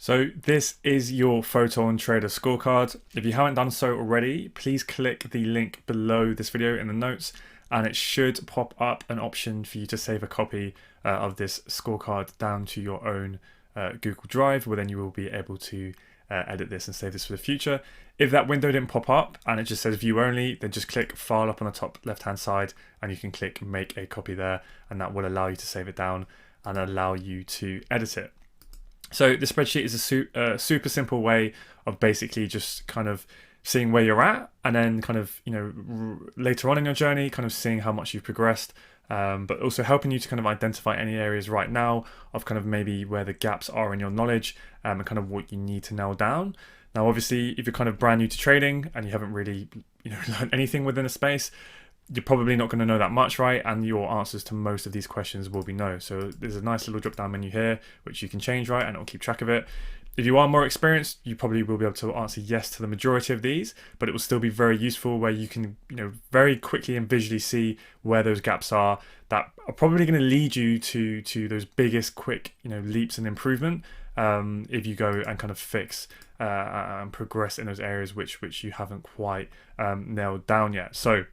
So this is your Photon Trader scorecard. If you haven't done so already, please click the link below this video in the notes, and it should pop up an option for you to save a copy of this scorecard down to your own Google Drive, where then you will be able to edit this and save this for the future. If that window didn't pop up and it just says view only, then just click file up on the top left hand side and you can click make a copy there, and that will allow you to save it down and allow you to edit it. So the spreadsheet is a super simple way of basically just kind of seeing where you're at, and then kind of, later on in your journey, kind of seeing how much you've progressed, but also helping you to kind of identify any areas right now of kind of maybe where the gaps are in your knowledge, and kind of what you need to nail down. Now, obviously, if you're kind of brand new to trading and you haven't really, learned anything within a space, you're probably not going to know that much, right? And your answers to most of these questions will be no. So there's a nice little drop down menu here, which you can change, right? And it'll keep track of it. If you are more experienced, you probably will be able to answer yes to the majority of these, but it will still be very useful where you can, very quickly and visually see where those gaps are that are probably going to lead you to those biggest quick, leaps in improvement. If you go and kind of fix and progress in those areas which you haven't quite nailed down yet. So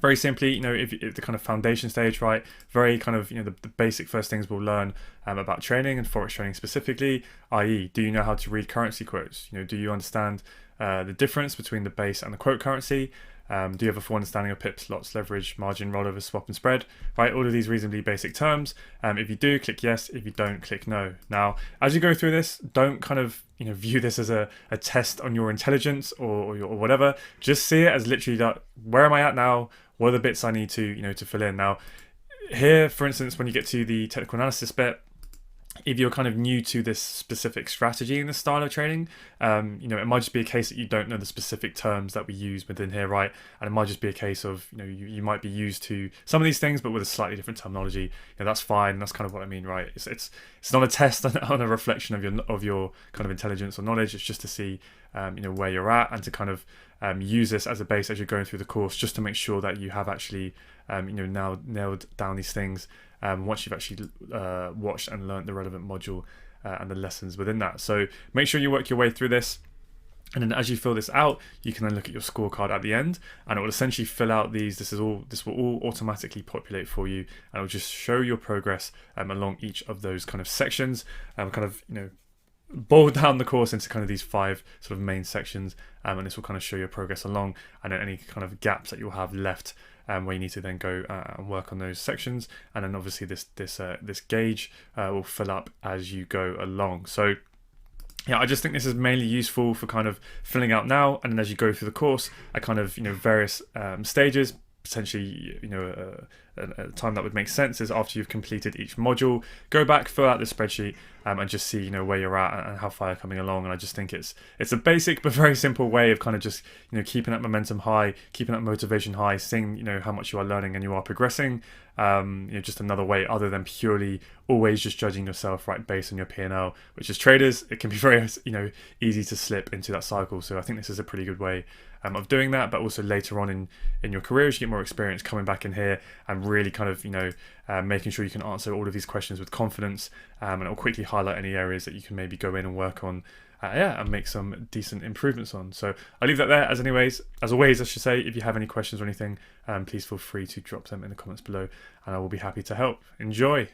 very simply, if the kind of foundation stage, right? Very kind of, the basic first things we'll learn about trading and forex trading specifically, i.e., do you know how to read currency quotes? Do you understand the difference between the base and the quote currency? Do you have a full understanding of pips, lots, leverage, margin, rollover, swap, and spread? Right, all of these reasonably basic terms. If you do, click yes. If you don't, click no. Now, as you go through this, don't kind of view this as a test on your intelligence or whatever. Just see it as literally that, where am I at now? What are the bits I need to to fill in? Now, here, for instance, when you get to the technical analysis bit, if you're kind of new to this specific strategy in this style of trading, it might just be a case that you don't know the specific terms that we use within here, right? And it might just be a case of, you might be used to some of these things, but with a slightly different terminology. That's fine. That's kind of what I mean, right? It's not a test on a reflection of your kind of intelligence or knowledge. It's just to see, where you're at, and to kind of use this as a base as you're going through the course, just to make sure that you have actually, now nailed down these things. Once you've actually watched and learnt the relevant module and the lessons within that. So make sure you work your way through this, and then as you fill this out, you can then look at your scorecard at the end, and it will essentially fill out these. This will all automatically populate for you, and it will just show your progress along each of those kind of sections, kind of boil down the course into kind of these 5 sort of main sections, and this will kind of show your progress along, and then any kind of gaps that you'll have left, where you need to then go and work on those sections. And then obviously this gauge will fill up as you go along. So yeah, I just think this is mainly useful for kind of filling out now, and then as you go through the course at kind of various stages. Potentially, a time that would make sense is after you've completed each module, go back, fill out the spreadsheet, and just see where you're at and how far you're coming along. And I just think it's a basic but very simple way of kind of just keeping that momentum high, keeping that motivation high, seeing how much you are learning and you are progressing. Just another way other than purely always just judging yourself right based on your P&L, which as traders it can be very easy to slip into that cycle. So I think this is a pretty good way of doing that, but also later on in your career, as you get more experience, coming back in here and really kind of making sure you can answer all of these questions with confidence, and it'll quickly highlight any areas that you can maybe go in and work on, and make some decent improvements on. So I'll leave that there. As always, I should say, if you have any questions or anything, please feel free to drop them in the comments below, and I will be happy to help. Enjoy.